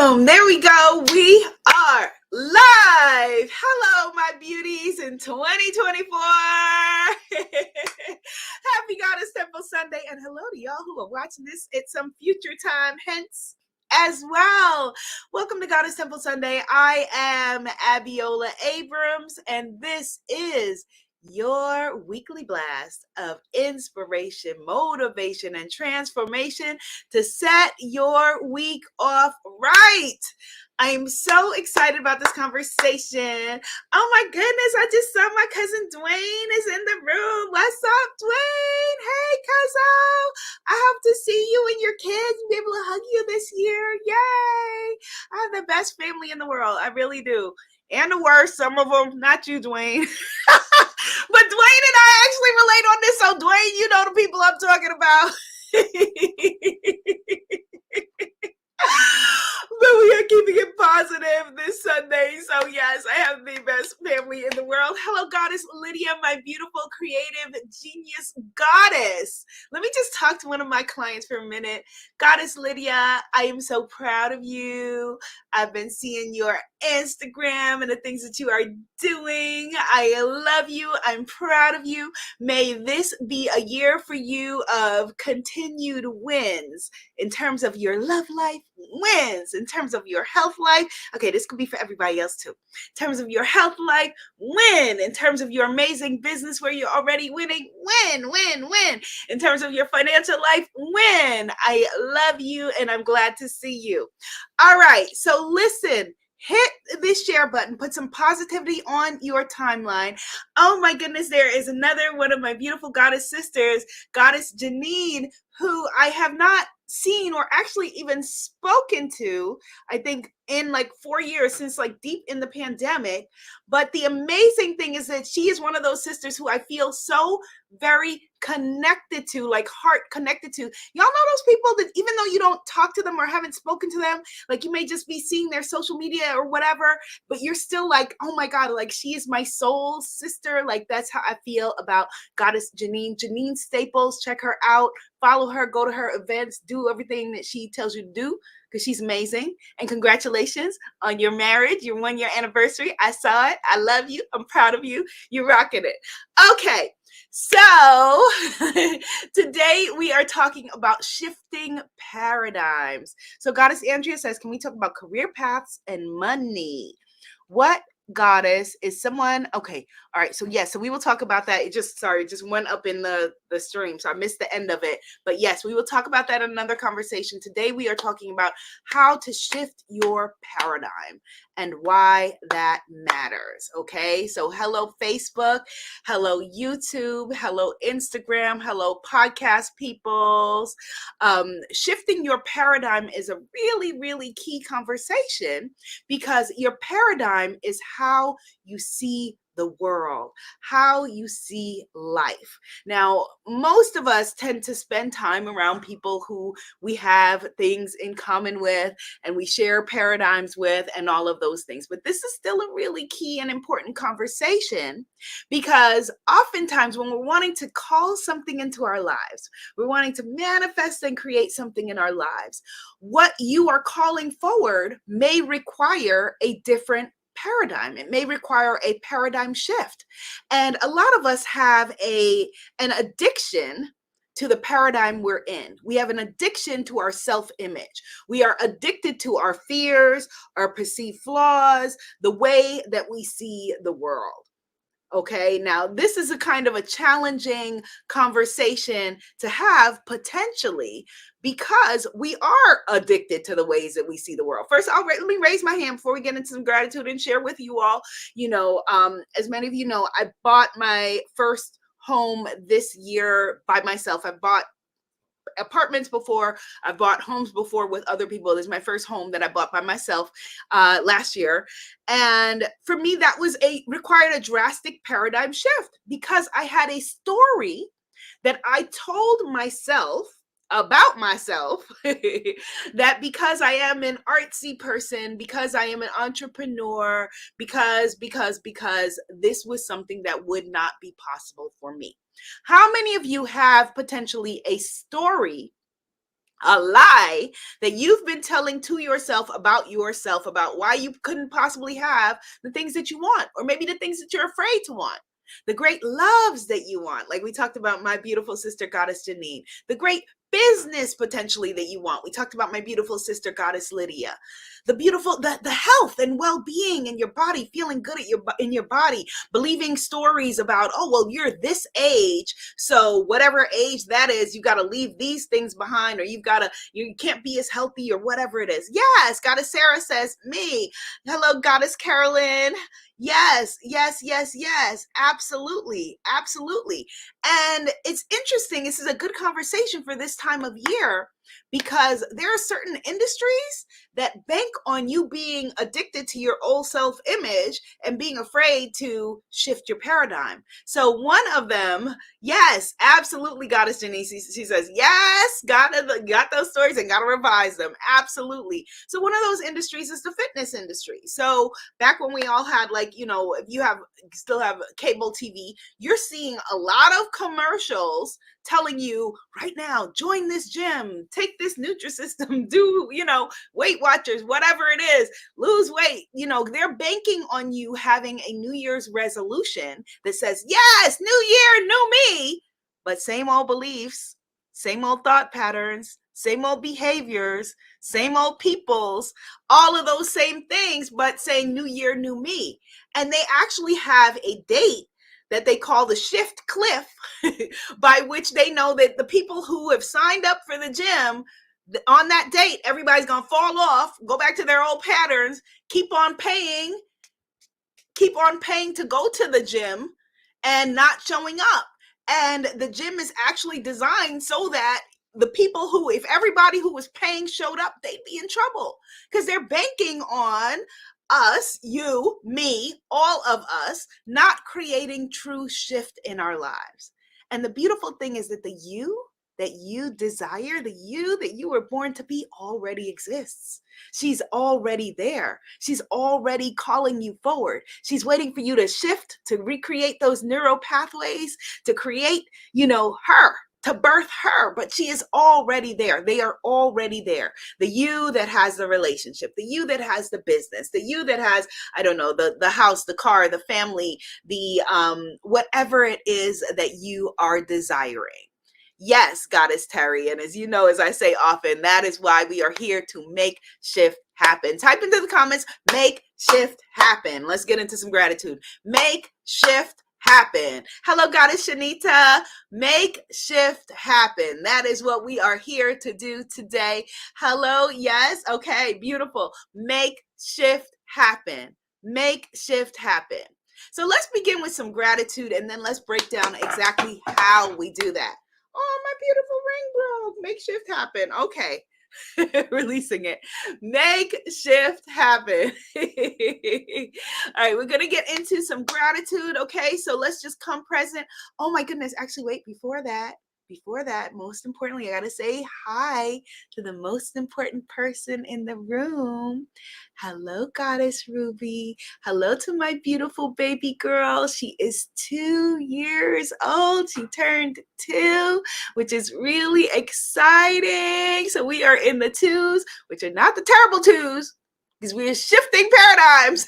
Boom! There we go. We are live. Hello, my beauties in 2024. Happy Goddess Temple Sunday. And hello to y'all who are watching this at some future time, hence as well. Welcome to Goddess Temple Sunday. I am Abiola Abrams, and this is your weekly blast of inspiration, motivation, and transformation to set your week off right. I am so excited about this conversation. Oh my goodness, I just saw my cousin Dwayne is in the room. What's up, Dwayne? Hey, cousin. I hope to see you and your kids and be able to hug you this year. Yay. I have the best family in the world. I really do. And the worst, some of them, not you, Dwayne. But Dwayne and I actually relate on this. So Dwayne, you know the people I'm talking about. But we are keeping it positive this Sunday. So yes, I have the best family in the world. Hello, Goddess Lydia, my beautiful, creative, genius goddess. Let me just talk to one of my clients for a minute. Goddess Lydia, I am so proud of you. I've been seeing your Instagram and the things that you are doing. I love you. I'm proud of you. May this be a year for you of continued wins in terms of your love life, wins in terms of your health life. Okay, this could be for everybody else too. In terms of your health life, win. In terms of your amazing business where you're already winning, win, win, win. In terms of your financial life, win. I love you and I'm glad to see you. All right, so listen. Hit this share button, put some positivity on your timeline. Oh my goodness, there is another one of my beautiful goddess sisters, Goddess Janine, who I have not seen or actually even spoken to, I think in like 4 years, since like deep in the pandemic. But the amazing thing is that she is one of those sisters who I feel so very connected to, like heart connected to. Y'all know those people that even though you don't talk to them or haven't spoken to them, like you may just be seeing their social media or whatever, but you're still like, oh my God, like she is my soul sister. Like that's how I feel about Goddess Janine. Janine Staples, check her out, follow her, go to her events, do everything that she tells you to do because she's amazing. And congratulations on your marriage, your 1-year anniversary. I saw it. I love you. I'm proud of you. You're rocking it. Okay. So today we are talking about shifting paradigms. So Goddess Andrea says, can we talk about career paths and money? What goddess is someone? Okay. All right. So yes, so we will talk about that. It just went up in the stream. So I missed the end of it. But yes, we will talk about that in another conversation. Today we are talking about how to shift your paradigm and why that matters. Okay. So hello, Facebook. Hello, YouTube. Hello, Instagram. Hello, podcast peoples. Shifting your paradigm is a really, really key conversation because your paradigm is how you see the world, how you see life. Now, most of us tend to spend time around people who we have things in common with and we share paradigms with and all of those things. But this is still a really key and important conversation because oftentimes when we're wanting to call something into our lives, we're wanting to manifest and create something in our lives, what you are calling forward may require a different paradigm. It may require a paradigm shift. And a lot of us have an addiction to the paradigm we're in. We have an addiction to our self-image. We are addicted to our fears, our perceived flaws, the way that we see the world. Okay, now this is a kind of a challenging conversation to have potentially because we are addicted to the ways that we see the world. First, let me raise my hand before we get into some gratitude and share with you all. You know, as many of you know, I bought my first home this year by myself. I bought apartments before, I bought homes before with other people. This is my first home that I bought by myself last year. And for me, that was required a drastic paradigm shift because I had a story that I told myself about myself that because I am an artsy person, because I am an entrepreneur, because this was something that would not be possible for me. How many of you have potentially a story a lie that you've been telling to yourself, about why you couldn't possibly have the things that you want, or maybe the things that you're afraid to want. The great loves that you want, like we talked about my beautiful sister, Goddess Janine. The great business potentially that you want. We talked about my beautiful sister, Goddess Lydia. The health and well-being in your body, feeling good in your body, believing stories about, oh, well, you're this age, so whatever age that is, you got to leave these things behind, or you can't be as healthy, or whatever it is. Yes, Goddess Sarah says, me. Hello, Goddess Carolyn. Yes, yes, yes, yes, absolutely, absolutely. And it's interesting. This is a good conversation for this time of year, because there are certain industries that bank on you being addicted to your old self image and being afraid to shift your paradigm. So one of them, yes, absolutely, Goddess Denise, she says, yes, got those stories and got to revise them. Absolutely. So one of those industries is the fitness industry. So back when we all had, like, if you still have cable TV, you're seeing a lot of commercials telling you right now, join this gym, take this Nutrisystem, do, Weight Watchers, whatever it is, lose weight. They're banking on you having a New Year's resolution that says, yes, new year, new me, but same old beliefs, same old thought patterns, same old behaviors, same old peoples, all of those same things, but saying new year, new me. And they actually have a date that they call the shift cliff, by which they know that the people who have signed up for the gym on that date, everybody's going to fall off, go back to their old patterns, keep on paying to go to the gym and not showing up. And the gym is actually designed so that the people who, if everybody who was paying showed up, they'd be in trouble, because they're banking on us, you, me, all of us, not creating true shift in our lives. And the beautiful thing is that the you that you desire, the you that you were born to be, already exists. She's already there. She's already calling you forward. She's waiting for you to shift, to recreate those neural pathways, to create, her, to birth her. But she is already there. They are already there. The you that has the relationship, the you that has the business, the you that has, I don't know, the house, the car, the family, the whatever it is that you are desiring. Yes, Goddess Terry. And as you know, as I say often, that is why we are here, to make shift happen. Type into the comments, make shift happen. Let's get into some gratitude. Make shift happen. Hello, Goddess Shanita. Make shift happen. That is what we are here to do today. Hello. Yes. Okay. Beautiful. Make shift happen. Make shift happen. So let's begin with some gratitude, and then let's break down exactly how we do that. Oh, my beautiful ring broke. Make shift happen. Okay. Releasing it. Make shift happen. All right, we're going to get into some gratitude. Okay, so let's just come present. Oh my goodness. Actually, wait, before that, most importantly, I got to say hi to the most important person in the room. Hello, Goddess Ruby. Hello to my beautiful baby girl. She is 2 years old. She turned 2, which is really exciting. So we are in the 2s, which are not the terrible 2s, because we are shifting paradigms.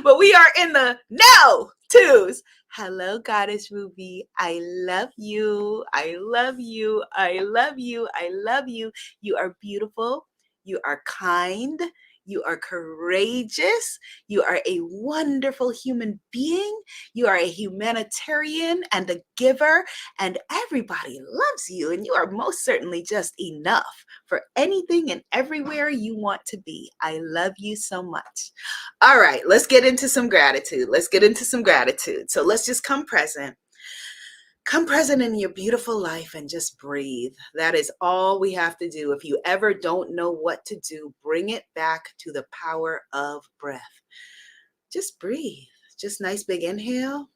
But we are in the no 2s. Hello, Goddess Ruby. I love you. I love you. I love you. I love you. You are beautiful. You are kind. You are courageous. You are a wonderful human being. You are a humanitarian and a giver, and everybody loves you. And you are most certainly just enough for anything and everywhere you want to be. I love you so much. All right, let's get into some gratitude. So let's just come present. Come present in your beautiful life and just breathe. That is all we have to do. If you ever don't know what to do, bring it back to the power of breath. Just breathe. Just nice big inhale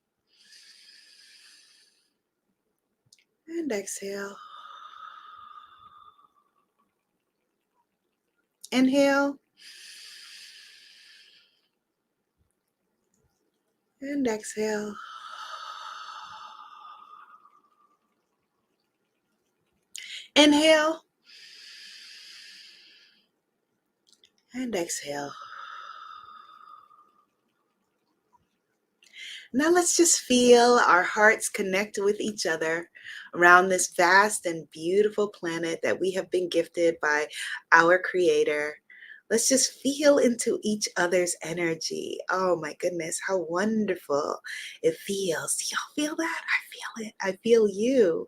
and exhale. Inhale and exhale. Inhale and exhale. Now let's just feel our hearts connect with each other around this vast and beautiful planet that we have been gifted by our Creator. Let's just feel into each other's energy. Oh my goodness, how wonderful it feels. Do y'all feel that? I feel it. I feel you.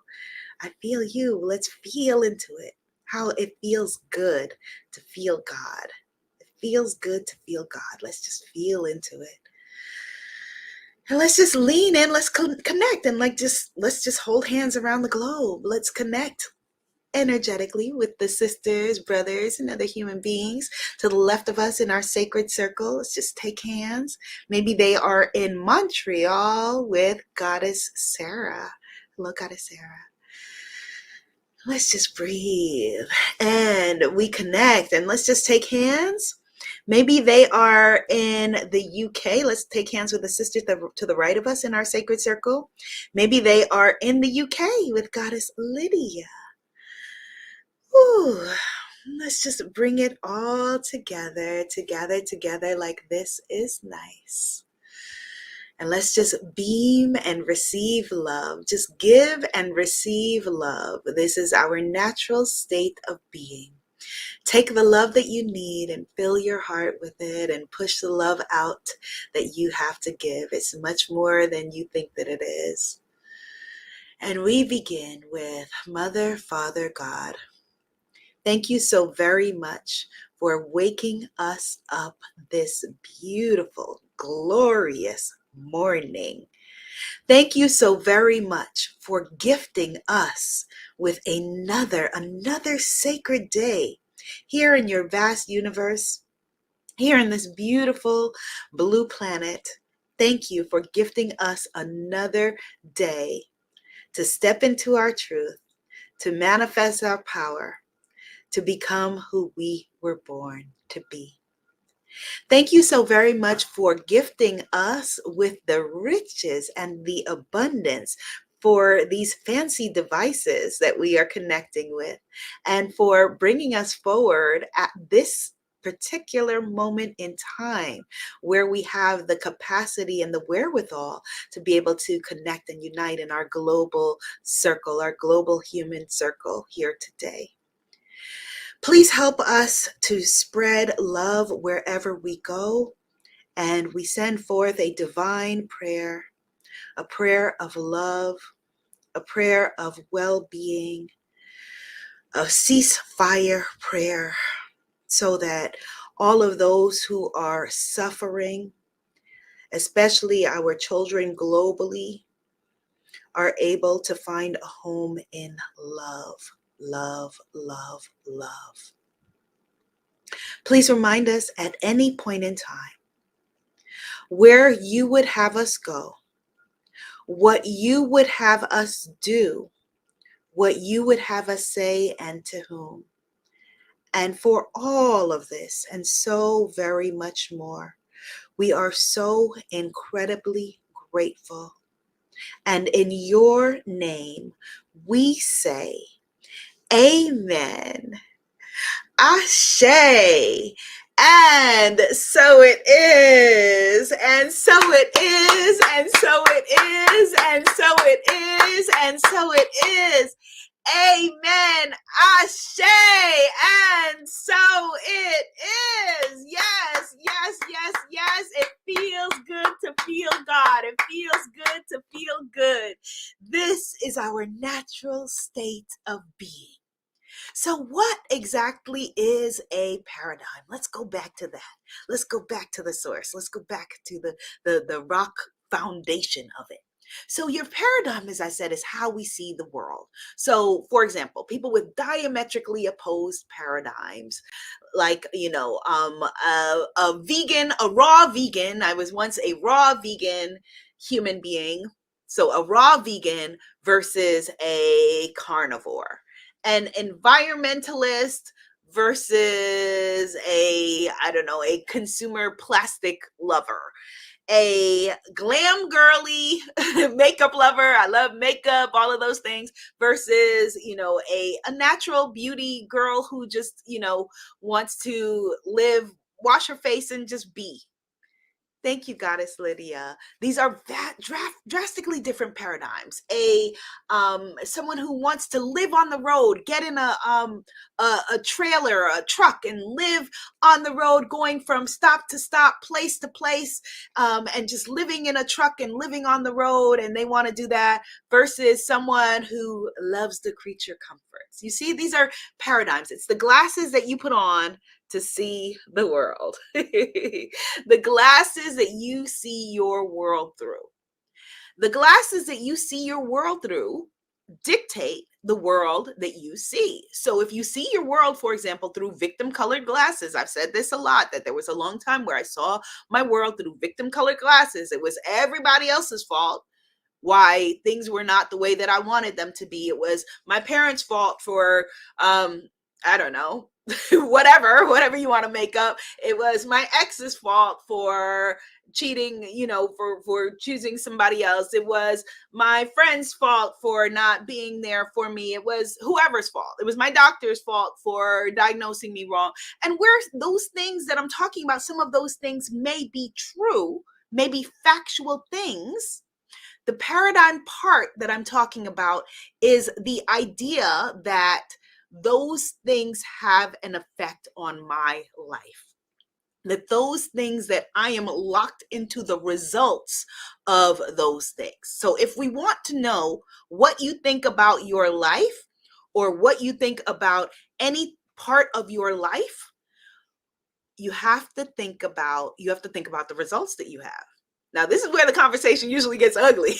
I feel you. Let's feel into it. How it feels good to feel God. It feels good to feel God. Let's just feel into it. And let's just lean in, let's connect and let's just hold hands around the globe. Let's connect energetically with the sisters, brothers, and other human beings to the left of us in our sacred circle. Let's just take hands. Maybe they are in Montreal with Goddess Sarah. Hello, Goddess Sarah. Let's just breathe and we connect and let's just take hands. Maybe they are in the UK. Let's take hands with the sisters to the right of us in our sacred circle. Maybe they are in the UK with Goddess Lydia. Ooh, let's just bring it all together like this is nice. And let's just beam and receive love. Just give and receive love. This is our natural state of being. Take the love that you need and fill your heart with it and push the love out that you have to give. It's much more than you think that it is. And we begin with Mother, Father, God. Thank you so very much for waking us up this beautiful, glorious morning. Thank you so very much for gifting us with another sacred day here in your vast universe, here in this beautiful blue planet. Thank you for gifting us another day to step into our truth, to manifest our power, to become who we were born to be. Thank you so very much for gifting us with the riches and the abundance for these fancy devices that we are connecting with, and for bringing us forward at this particular moment in time where we have the capacity and the wherewithal to be able to connect and unite in our global circle, our global human circle here today. Please help us to spread love wherever we go, and we send forth a divine prayer, a prayer of love, a prayer of well-being, a ceasefire prayer, so that all of those who are suffering, especially our children globally, are able to find a home in love, love, love, love. Please remind us at any point in time where you would have us go, what you would have us do, what you would have us say, and to whom. And for all of this and so very much more, we are so incredibly grateful. And in your name, we say, Amen. Ashe. And so it is, and so it is, and so it is, and so it is, and so it is. Amen. Ashe. And so it is. Yes, yes, yes, yes. It feels good to feel God. It feels good to feel good. This is our natural state of being. So what exactly is a paradigm? Let's go back to that. Let's go back to the source. Let's go back to the rock foundation of it. So your paradigm, as I said, is how we see the world. So for example, people with diametrically opposed paradigms, like, a raw vegan. I was once a raw vegan human being. So a raw vegan versus a carnivore, an environmentalist versus versus I don't know, a consumer plastic lover, a glam girly makeup lover. I love makeup, all of those things, versus, a natural beauty girl who just, wants to live, wash her face and just be. Thank you, Goddess Lydia. These are drastically different paradigms. Someone who wants to live on the road, get in a trailer, a truck, and live on the road, going from stop to stop, place to place, and just living in a truck and living on the road, and they want to do that, versus someone who loves the creature comforts. You see, these are paradigms. It's the glasses that you put on to see the world. The glasses that you see your world through. The glasses that you see your world through dictate the world that you see. So if you see your world, for example, through victim colored glasses, I've said this a lot, that there was a long time where I saw my world through victim colored glasses. It was everybody else's fault why things were not the way that I wanted them to be. It was my parents' fault for, I don't know, whatever you want to make up. It was my ex's fault for cheating, for choosing somebody else. It was my friend's fault for not being there for me. It was whoever's fault. It was my doctor's fault for diagnosing me wrong. And where those things that I'm talking about, some of those things may be true, may be factual things. The paradigm part that I'm talking about is the idea that those things have an effect on my life. That those things, that I am locked into the results of those things. So if we want to know what you think about your life, or what you think about any part of your life, you have to think about the results that you have. Now, this is where the conversation usually gets ugly.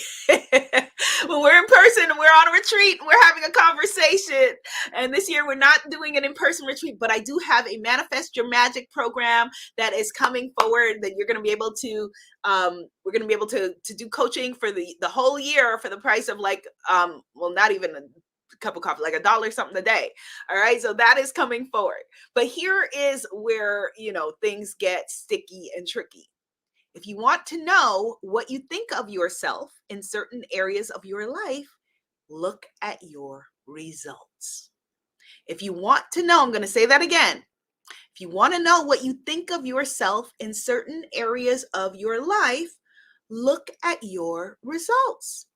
When we're in person and we're on a retreat and we're having a conversation. And this year we're not doing an in-person retreat, but I do have a Manifest Your Magic program that is coming forward, that you're going to be able to, we're going to be able to do coaching for the whole year for the price of not even a cup of coffee, like $1 something a day. All right. So that is coming forward. But here is where, things get sticky and tricky. If you want to know what you think of yourself in certain areas of your life, look at your results. If you want to know, I'm going to say that again. If you want to know what you think of yourself in certain areas of your life, look at your results.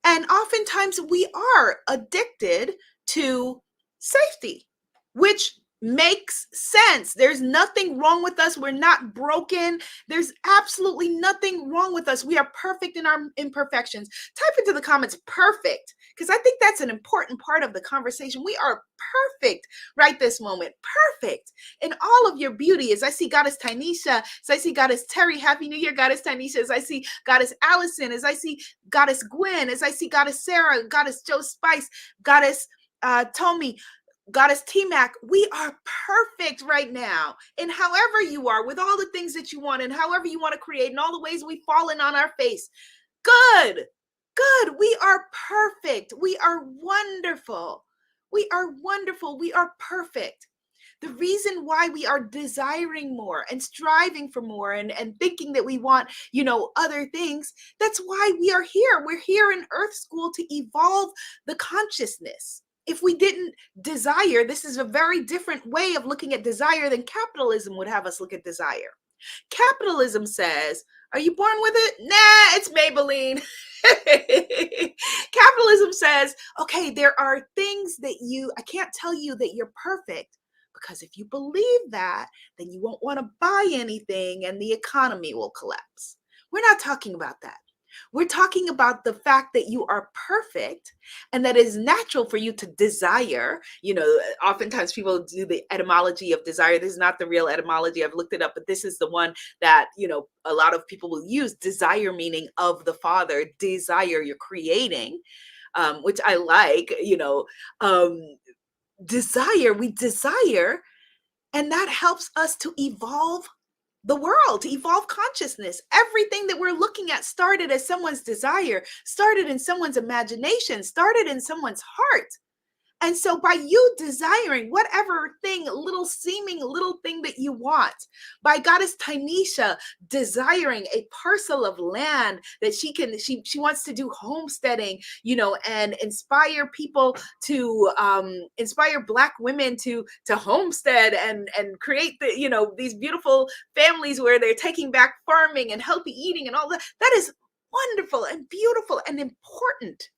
And oftentimes we are addicted to safety, which makes sense. There's nothing wrong with us. We're not broken. There's absolutely nothing wrong with us. We are perfect in our imperfections. Type into the comments perfect, because I think that's an important part of the conversation. We are perfect right this moment. Perfect in all of your beauty. As I see Goddess Tynesha, as I see Goddess Terry, Happy New Year, Goddess Tynesha, as I see Goddess Allison, as I see Goddess Gwen, as I see Goddess Sarah, Goddess Joe Spice, Goddess Tommy, Goddess T-Mac, we are perfect right now. And however you are, with all the things that you want, and however you want to create, and all the ways we've fallen on our face. Good. We are perfect. We are wonderful. We are wonderful. We are perfect. The reason why we are desiring more and striving for more and thinking that we want, other things, that's why we are here. We're here in Earth School to evolve the consciousness. If we didn't desire, this is a very different way of looking at desire than capitalism would have us look at desire. Capitalism says, are you born with it? Nah, it's Maybelline. Capitalism says, okay, there are things that I can't tell you that you're perfect, because if you believe that, then you won't want to buy anything and the economy will collapse. We're not talking about that. We're talking about the fact that you are perfect and that it is natural for you to desire. Oftentimes people do the etymology of desire. This is not the real etymology. I've looked it up, but this is the one that, a lot of people will use. Desire meaning of the Father, desire you're creating, which I like, desire, we desire, and that helps us to evolve the world, to evolve consciousness. Everything that we're looking at started as someone's desire, started in someone's imagination, started in someone's heart. And so by you desiring whatever thing, little thing that that you want. By Goddess Tynesha desiring a parcel of land that she wants to do homesteading, and inspire people to inspire Black women to homestead and create these beautiful families where they're taking back farming and healthy eating and all that. That is wonderful and beautiful and important.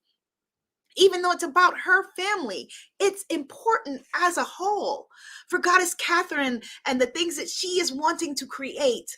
Even though it's about her family, it's important as a whole. For Goddess Catherine and the things that she is wanting to create,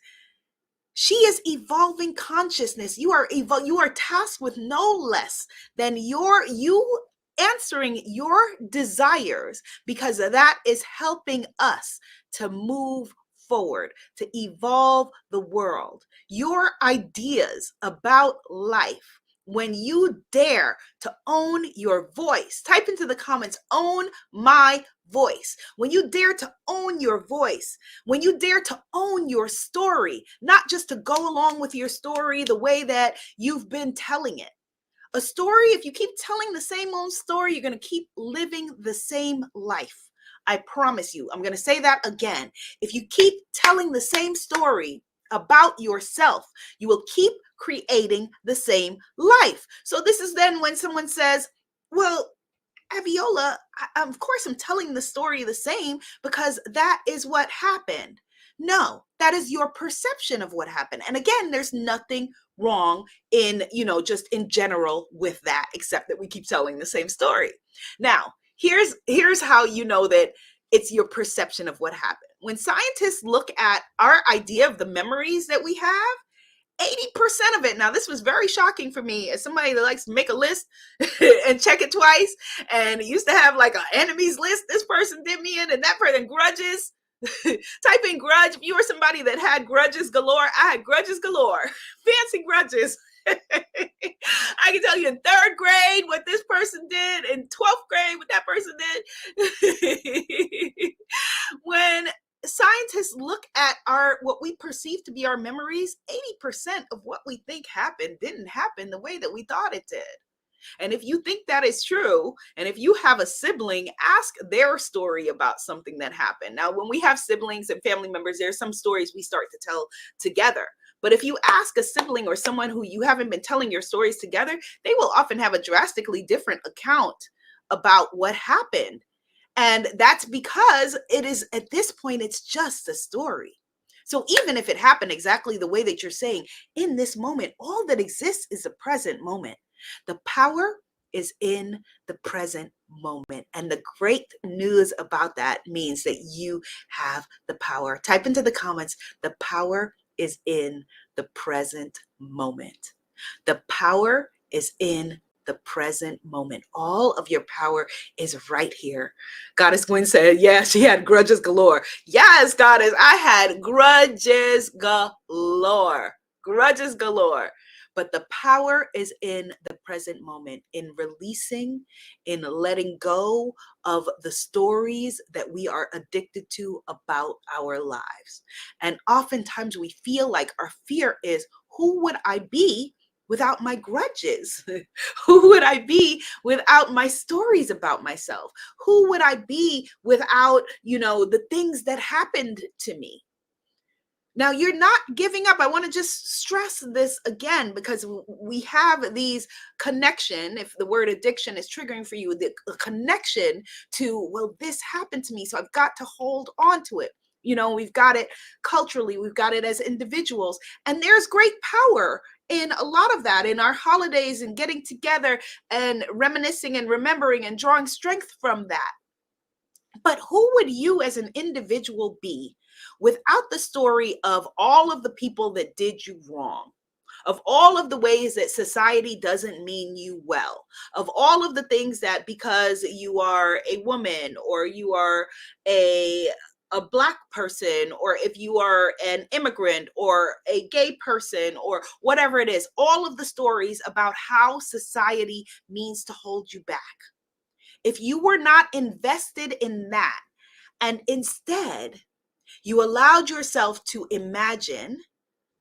she is evolving consciousness. You are tasked with no less than you answering your desires, because that is helping us to move forward, to evolve the world. Your ideas about life, when you dare to own your voice, type into the comments, own my voice. When you dare to own your voice, when you dare to own your story, not just to go along with your story the way that you've been telling it. A story, if you keep telling the same old story, you're going to keep living the same life. I promise you. I'm going to say that again. If you keep telling the same story about yourself, you will keep creating the same life. So this is then when someone says, well, Aviola, of course I'm telling the story the same because that is what happened. No, that is your perception of what happened. And again, there's nothing wrong in, just in general with that, except that we keep telling the same story. Now, here's how you know that it's your perception of what happened. When scientists look at our idea of the memories that we have, 80% of it. Now, this was very shocking for me as somebody that likes to make a list and check it twice. And it used to have like an enemies list. This person did me in and that person grudges. Type in grudge. If you were somebody that had grudges galore, I had grudges galore. Fancy grudges. I can tell you in 3rd grade what this person did, in 12th grade what that person did. When scientists look at what we perceive to be our memories, 80% of what we think happened didn't happen the way that we thought it did. And if you think that is true, and if you have a sibling, ask their story about something that happened. Now, when we have siblings and family members, there's some stories we start to tell together. But if you ask a sibling or someone who you haven't been telling your stories together, they will often have a drastically different account about what happened. And that's because it is, at this point, it's just a story. So even if it happened exactly the way that you're saying, in this moment, all that exists is the present moment. The power is in the present moment. And the great news about that means that you have the power. Type into the comments, the power is in the present moment. The power is in the present moment. All of your power is right here. Goddess Gwen said, yeah, she had grudges galore. Yes, Goddess, I had grudges galore. Grudges galore. But the power is in the present moment, in releasing, in letting go of the stories that we are addicted to about our lives. And oftentimes we feel like our fear is, who would I be without my grudges? Who would I be without my stories about myself? Who would I be without, the things that happened to me? Now, you're not giving up. I want to just stress this again, because we have these connection. If the word addiction is triggering for you, the connection to, well, this happened to me, so I've got to hold on to it. We've got it culturally, we've got it as individuals, and there's great power in a lot of that, in our holidays and getting together and reminiscing and remembering and drawing strength from that. But who would you as an individual be without the story of all of the people that did you wrong, of all of the ways that society doesn't mean you well, of all of the things that because you are a woman or you are a Black person, or if you are an immigrant or a gay person or whatever it is, all of the stories about how society means to hold you back. If you were not invested in that, and instead you allowed yourself to imagine,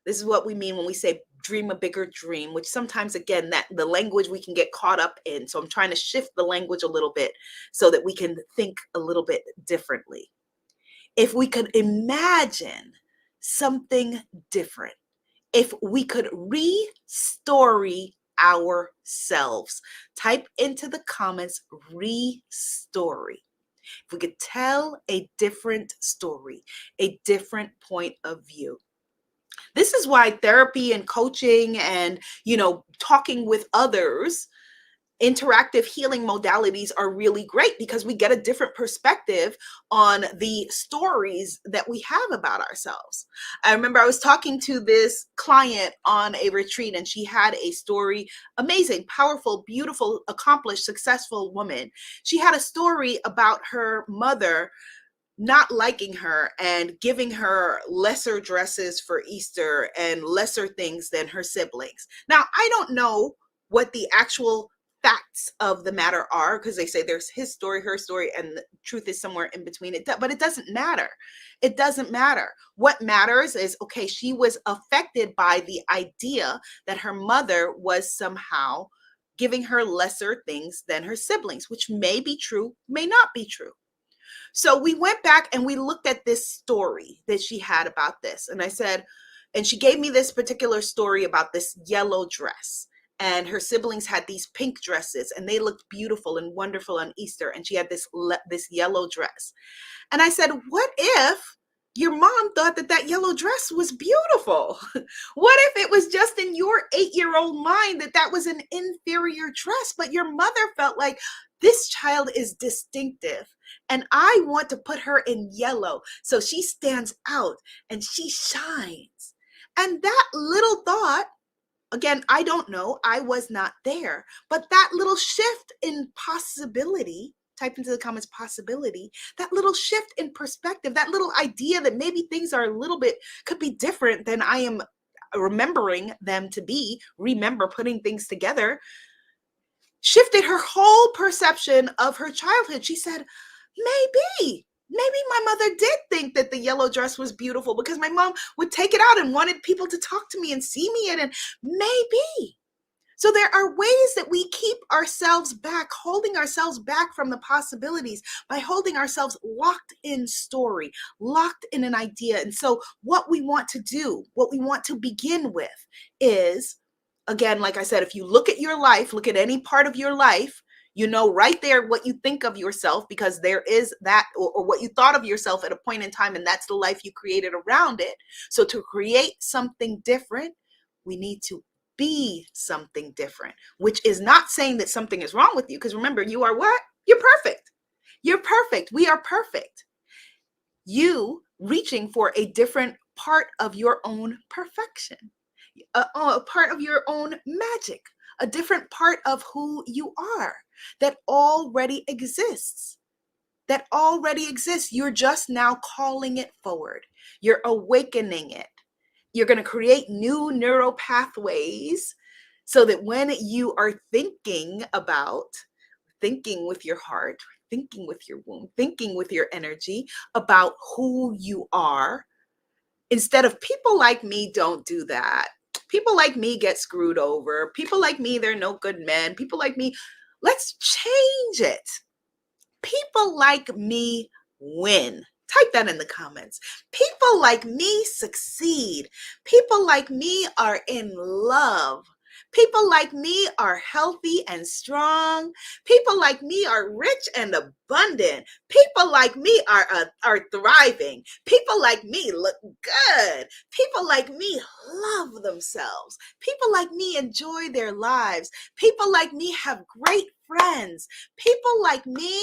this is what we mean when we say dream a bigger dream, which sometimes, again, that the language we can get caught up in. So I'm trying to shift the language a little bit so that we can think a little bit differently. if we could imagine something different, if we could restory ourselves. Type into the comments, restory. If we could tell a different story, a different point of view. This is why therapy and coaching and, talking with others, interactive healing modalities are really great, because we get a different perspective on the stories that we have about ourselves. I remember I was talking to this client on a retreat, and she had a story, amazing, powerful, beautiful, accomplished, successful woman. She had a story about her mother not liking her and giving her lesser dresses for Easter and lesser things than her siblings. Now, I don't know what the actual facts of the matter are, because they say there's his story, her story, and the truth is somewhere in between it. But it doesn't matter. It doesn't matter. What matters is, okay, she was affected by the idea that her mother was somehow giving her lesser things than her siblings, which may be true, may not be true. So we went back and we looked at this story that she had about this. And I said, and she gave me this particular story about this yellow dress. And her siblings had these pink dresses, and they looked beautiful and wonderful on Easter. And she had this yellow dress. And I said, what if your mom thought that yellow dress was beautiful? What if it was just in your 8-year-old mind that was an inferior dress, but your mother felt like, this child is distinctive, and I want to put her in yellow so she stands out and she shines. And that little thought, again, I don't know, I was not there, but that little shift in possibility, type into the comments possibility, that little shift in perspective, that little idea that maybe things are a little bit, could be different than I am remembering them to be, remember putting things together, shifted her whole perception of her childhood. She said, maybe my mother did think that the yellow dress was beautiful, because my mom would take it out and wanted people to talk to me and see me in it. Maybe. So there are ways that we keep ourselves back, holding ourselves back from the possibilities by holding ourselves locked in story, locked in an idea. And so what we want to do, what we want to begin with is, again, like I said, if you look at your life, look at any part of your life, you know right there what you think of yourself, because there is that, or what you thought of yourself at a point in time, and that's the life you created around it. So to create something different, we need to be something different, which is not saying that something is wrong with you, because remember, you are what? You're perfect. You're perfect. We are perfect. You reaching for a different part of your own perfection, a part of your own magic, a different part of who you are that already exists. That already exists. You're just now calling it forward. You're awakening it. You're going to create new neural pathways so that when you are thinking with your heart, thinking with your womb, thinking with your energy about who you are, instead of people like me don't do that. People like me get screwed over. People like me, they're no good men. People like me, let's change it. People like me win. Type that in the comments. People like me succeed. People like me are in love. People like me are healthy and strong. People like me are rich and abundant. People like me are thriving. People like me look good. People like me love themselves. People like me enjoy their lives. People like me have great friends. People like me,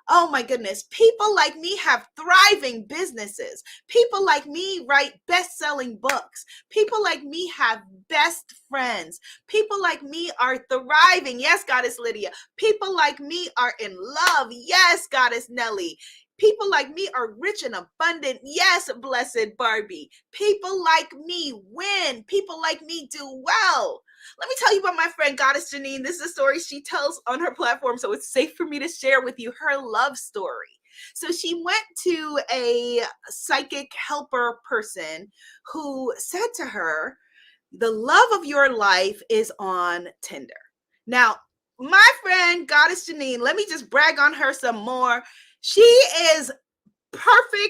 oh my goodness, people like me have thriving businesses. People like me write best-selling books. People like me have best friends. People like me are thriving. Yes, Goddess Lydia. People like me are in love. Yes, Goddess Nelly. People like me are rich and abundant. Yes, Blessed Barbie. People like me win. People like me do well. Let me tell you about my friend Goddess Janine. This is a story she tells on her platform, so it's safe for me to share with you her love story. So she went to a psychic helper person who said to her, the love of your life is on Tinder. Now, my friend Goddess Janine, let me just brag on her some more. She is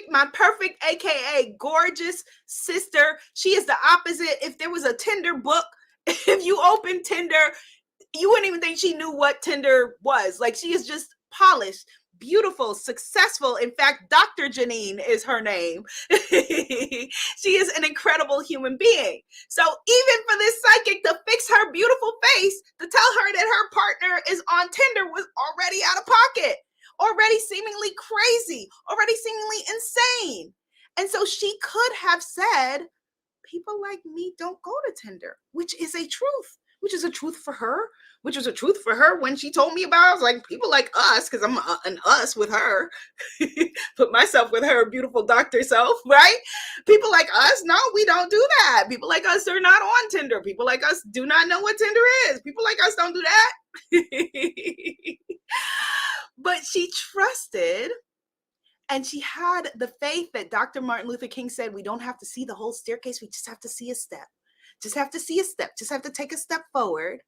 my perfect, AKA gorgeous sister. She is the opposite. If there was a Tinder book, if you open Tinder, you wouldn't even think she knew what Tinder was. Like, she is just polished, beautiful, successful. In fact, Dr. Janine is her name. She is an incredible human being. So even for this psychic to fix her beautiful face, to tell her that her partner is on Tinder was already out of pocket, already seemingly crazy, already seemingly insane. And so she could have said, people like me don't go to Tinder, which is a truth, which is a truth for her, which was a truth for her when she told me about it. I was like, people like us, because I'm an us with her, put myself with her beautiful doctor self, right? People like us, no, we don't do that. People like us are not on Tinder. People like us do not know what Tinder is. People like us don't do that. But she trusted, and she had the faith that Dr. Martin Luther King said, we don't have to see the whole staircase. We just have to see a step. Just have to see a step. Just have to take a step forward.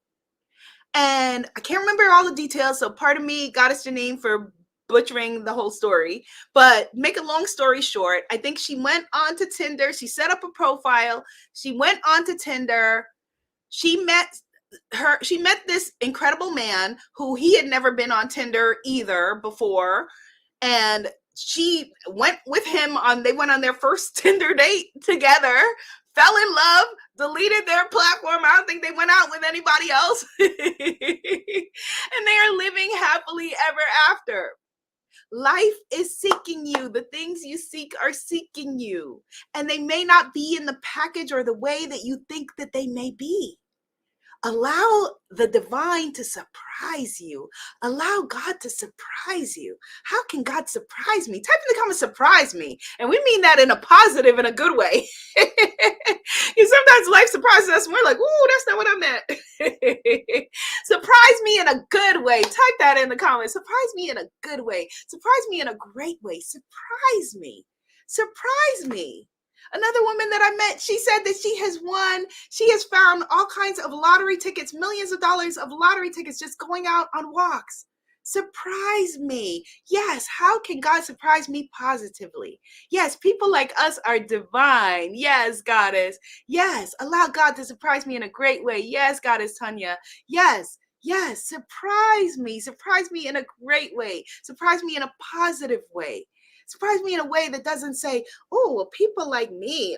And I can't remember all the details, so pardon me, Goddess Janine, for butchering the whole story. But make a long story short, I think she went on to Tinder. She set up a profile. She went on to Tinder. She met this incredible man who he had never been on Tinder either before. And she went with him they went on their first Tinder date together, fell in love, deleted their platform. I don't think they went out with anybody else. And they are living happily ever after. Life is seeking you. The things you seek are seeking you. And they may not be in the package or the way that you think that they may be. Allow the divine to surprise you. Allow God to surprise you. How can God surprise me? Type in the comments, surprise me. And we mean that in a positive and a good way. Sometimes life surprises us and we're like, ooh, that's not what I meant. Surprise me in a good way. Type that in the comments. Surprise me in a good way. Surprise me in a great way. Surprise me. Surprise me. Another woman that I met, she said that she has found all kinds of lottery tickets, millions of dollars of lottery tickets just going out on walks. Surprise me. Yes, how can God surprise me positively? Yes, people like us are divine. Yes, Goddess. Yes, allow God to surprise me in a great way. Yes, Goddess Tanya. Yes, surprise me. Surprise me in a great way. Surprise me in a positive way. Surprise me in a way that doesn't say, oh, well, people like me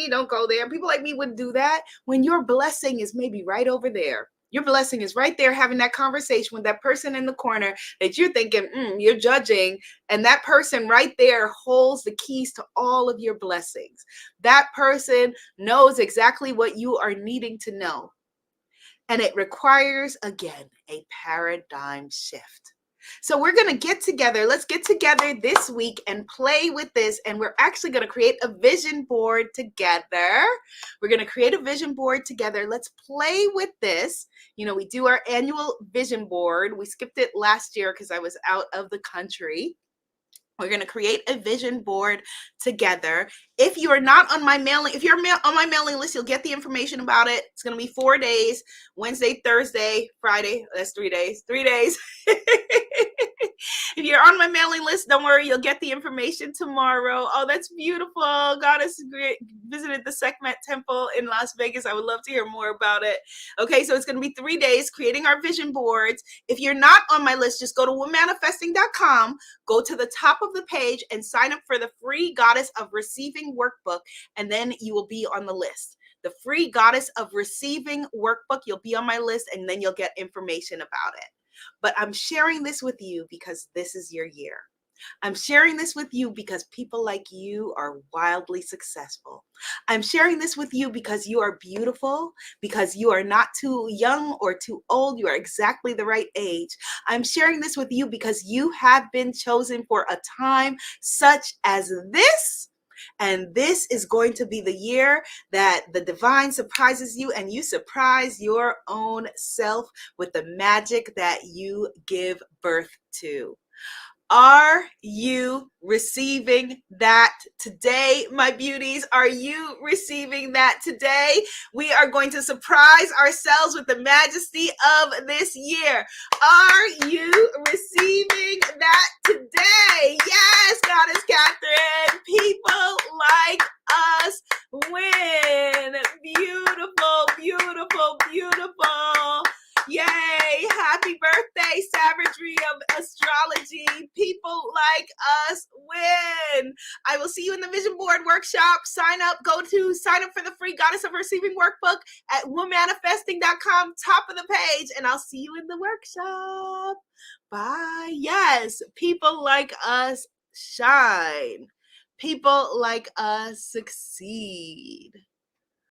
don't go there. People like me wouldn't do that. When your blessing is maybe right over there. Your blessing is right there, having that conversation with that person in the corner that you're thinking, you're judging. And that person right there holds the keys to all of your blessings. That person knows exactly what you are needing to know. And it requires, again, a paradigm shift. So we're going to get together. Let's get together this week and play with this. And we're actually going to create a vision board together. We're going to create a vision board together. Let's play with this. We do our annual vision board. We skipped it last year because I was out of the country. We're going to create a vision board together. If you are not on my mailing, if you're on my mailing list, you'll get the information about it. It's going to be 4 days, Wednesday, Thursday, Friday. That's 3 days, 3 days. If you're on my mailing list, don't worry, you'll get the information tomorrow. Oh, that's beautiful. Goddess visited the Sekhmet Temple in Las Vegas. I would love to hear more about it. Okay, so it's going to be 3 days creating our vision boards. If you're not on my list, just go to womanifesting.com, go to the top of the page and sign up for the free Goddess of Receiving workbook, and then you will be on the list. The free Goddess of Receiving workbook, you'll be on my list, and then you'll get information about it. But I'm sharing this with you because this is your year. I'm sharing this with you because people like you are wildly successful. I'm sharing this with you because you are beautiful, because you are not too young or too old. You are exactly the right age. I'm sharing this with you because you have been chosen for a time such as this. And this is going to be the year that the divine surprises you and you surprise your own self with the magic that you give birth to. Are you receiving that today, my beauties? Are you receiving that today? We are going to surprise ourselves with the majesty of this year. Are you receiving that today? Yes, Goddess Catherine. People like us win. Beautiful, beautiful, beautiful. Yay! Happy birthday, savagery of astrology. People like us win. I will see you in the vision board workshop. Sign up for the free Goddess of Receiving workbook at womanifesting.com, top of the page, and I'll see you in the workshop. Bye. Yes, people like us shine. People like us succeed.